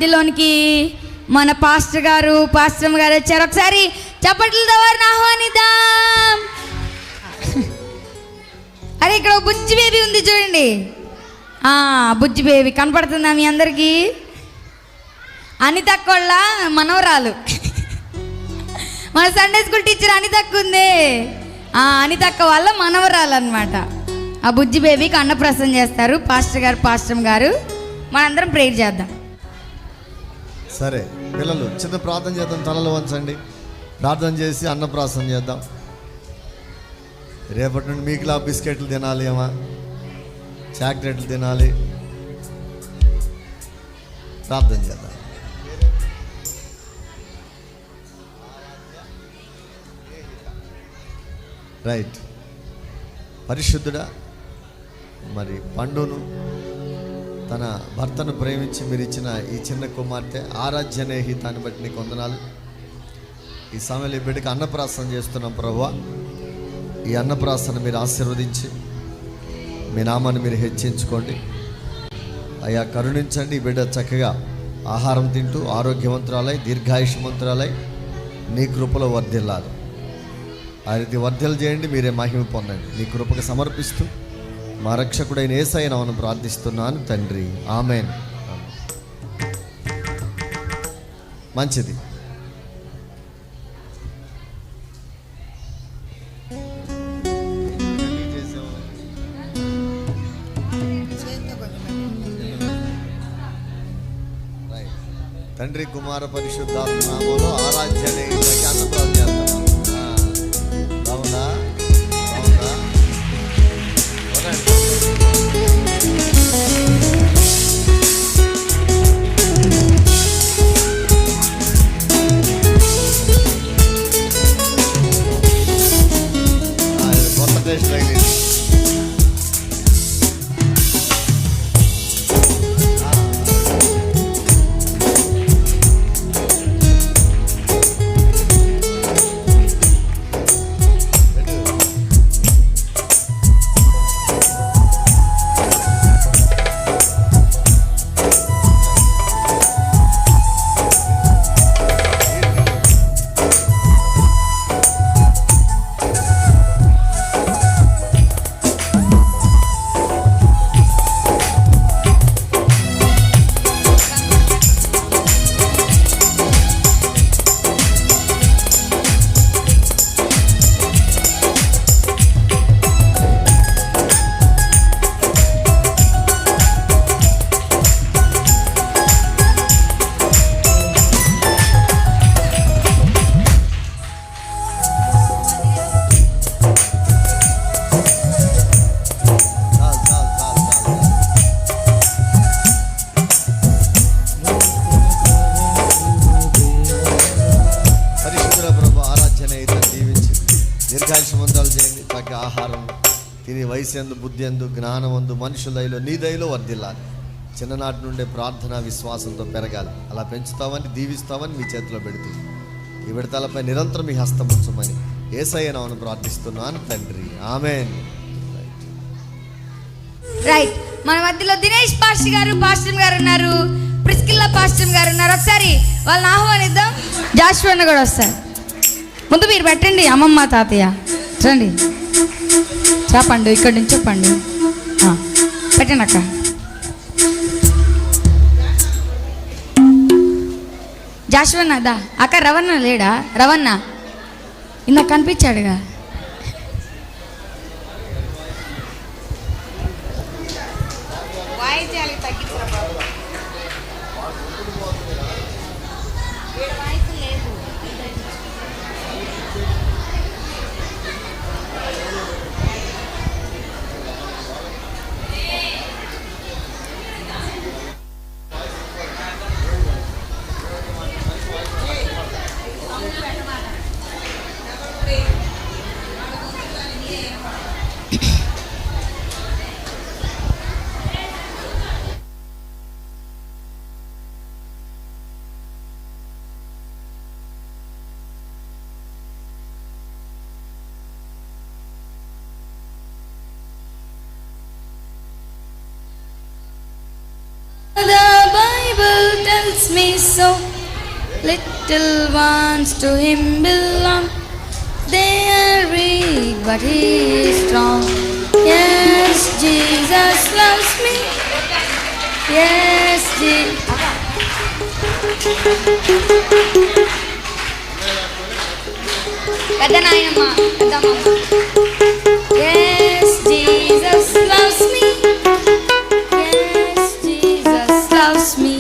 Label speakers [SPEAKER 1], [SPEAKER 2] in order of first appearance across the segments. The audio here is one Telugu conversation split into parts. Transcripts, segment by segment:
[SPEAKER 1] మధ్యలోనికి మన పాస్టర్ గారు వచ్చారు. ఒకసారి చప్పట్లతో వారిని ఆహ్వానిద్దాం. అరే ఇక్కడ బుజ్జి బేబీ ఉంది చూడండి. బుజ్జి బేబీ కనపడుతుందా మీ అందరికీ? అనితక్కోళ్ళ మనవరాలు. మన సండే స్కూల్ టీచర్ అనితక్క ఉంది. అనితక్క వాళ్ళ మనవరాలు అనమాట. ఆ బుజ్జి బేబీకి అన్నప్రాసన చేస్తారు పాస్టర్ గారు. మనందరం ప్రేయర్ చేద్దాం.
[SPEAKER 2] సరే పిల్లలు, చిన్న ప్రార్థన చేద్దాం. తలలు వంచండి, ప్రార్థన చేసి అన్నప్రాసన చేద్దాం. రేపటి నుండి మీకులా బిస్కెట్లు తినాలి, ఏమా చాక్లెట్లు తినాలి. ప్రార్థన చేద్దాం. రైట్. పరిశుద్ధుడా, మరి పండును తన భర్తను ప్రేమించి మీరు ఇచ్చిన ఈ చిన్న కుమార్తె ఆరాధ్యనేహి దాన్ని బట్టి నీకు వందనాలు. ఈ సమయంలో ఈ బిడ్డకి అన్నప్రాసన చేస్తున్నాం ప్రభువా. ఈ అన్నప్రాసన మీరు ఆశీర్వదించి మీ నామాన్ని మీరు హెచ్చించుకోండి అయ్యా. కరుణించండి. ఈ బిడ్డ చక్కగా ఆహారం తింటూ ఆరోగ్యవంతురాలై దీర్ఘాయుష్మంతురాలై నీ కృపలో వర్ధిల్లాలి. ఆ రీతి వర్ధలు చేయండి, మీరే మహిమ పొందండి. నీ కృపకు సమర్పిస్తూ మా రక్షకుడైన యేసయ్య నామమున ప్రార్థిస్తున్నాను తండ్రి, ఆమేన్. మంచిది. తండ్రి కుమార పరిశుద్ధాత్మ నామములో ఆరాధ్యనే అన్నప్రాసన చేస్తున్నాం. అవునా అవునా కొత్త టేస్ట్ అయింది. చేయండి. తగ్గ ఆహారం తిని వయసు ఎందు బుద్ధి ఎందు జ్ఞానం ఎందు మనుషుల దయలో నీ దయలో వర్ధిల్లాలి. చిన్ననాటి నుండే ప్రార్థన విశ్వాసంతో పెరగాలి. అలా పెంచుతామని దీవిస్తామని మీ చేతిలో పెడుతుంది. ఈ విడతలపై నిరంతరం మీ హస్తం ఉంచమని యేసయ్య నామమున ప్రార్థిస్తున్నాను తండ్రి, ఆమేన్.
[SPEAKER 1] రైట్. మన మధ్యలో దినేష్ పాస్టర్ గారు ఉన్నారు, ప్రిస్కిల్లా పాస్టర్ గారు ఉన్నారు. ఒకసారి వాళ్ళని ఆహ్వానిద్దాం. జాషువా అన్న కూడా వస్తారు. ముందు మీరు పెట్టండి. అమ్మమ్మ తాతయ్య రండి, చెప్పండి. ఇక్కడి నుంచి చెప్పండి. పెట్టండి అక్క. జాషువన్న దా అక్క. రవణ లేడా? రవణ ఇందాక కనిపించాడుగా. tells me so. Little ones to him belong. They are weak, but he is strong. Yes, Jesus loves me. Yes, పెద్దనాయనమ్మ పెద్దమ్మ. Yes, Jesus loves me. Yes, Jesus loves me.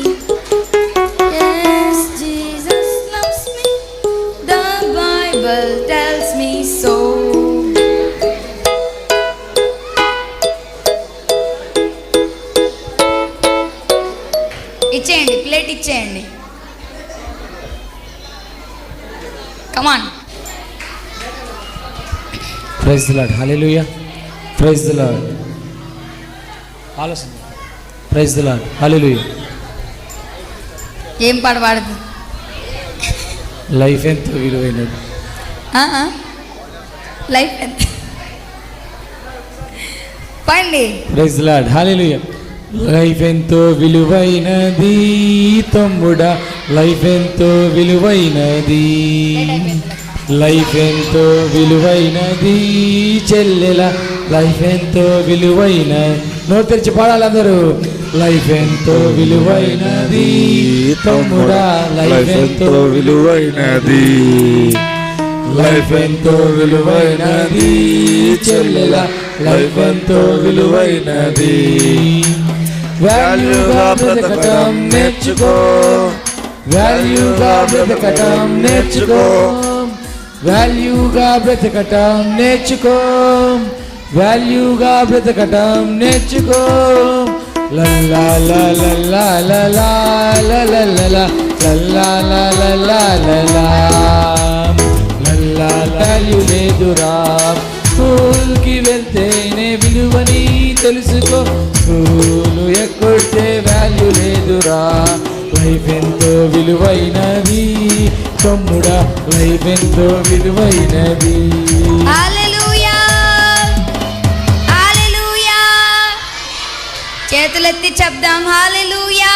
[SPEAKER 1] Yes, Jesus loves me. The Bible tells me so. ఇచ్చేయండి, ప్లేట్ ఇచ్చేయండి. Come on.
[SPEAKER 3] Praise the Lord. Hallelujah. Praise the Lord. ఆలోచన. Praise the Lord. హల్లెలూయా.
[SPEAKER 1] ఏం పాట పాడదు?
[SPEAKER 3] లైఫ్ ఎంతో విలువైనది.
[SPEAKER 1] లైఫ్ ఎంత పండి.
[SPEAKER 3] Praise the Lord. Hallelujah. Life ఎంతో విలువైనది తమ్ముడా, లైఫ్ ఎంతో విలువైనది. లైఫ్ ఎంతో విలువైనది చెల్లెల, లైఫ్ ఎంతో విలువైన. నోరు తెరిచి పాడాలి అందరూ. లైఫ్ ఎంతో విలువైనది తమ్ముడా, లైఫ్ ఎంతో విలువైనది. లైఫ్ ఎంతో విలువైనది చెల్లెల, లైఫ్ ఎంతో విలువైనది. వాల్యూగా బ్రతకటం నేర్చుకో, వాల్యూగా బ్రతకటం నేర్చుకో, వాల్యూగా బ్రతకటం నేర్చుకో, వాల్యూగా బ్రతకటం నేర్చుకో. లల్లా లల్లా లల్లా లల్లా లల్లా లల్లా లల్లా లల్లా. వాల్యూ లేదురా, స్కూల్కి వెళ్తేనే విలువని తెలుసుకో. స్కూలు ఎక్కొడితే వాల్యూ లేదురా. లైఫ్ ఎంతో విలువైనది తమ్ముడా, లైఫ్ ఎంతో విలువైనది.
[SPEAKER 1] హల్లెలూయా, హల్లెలూయా. చేతులెత్తి చెప్దాం హల్లెలూయా.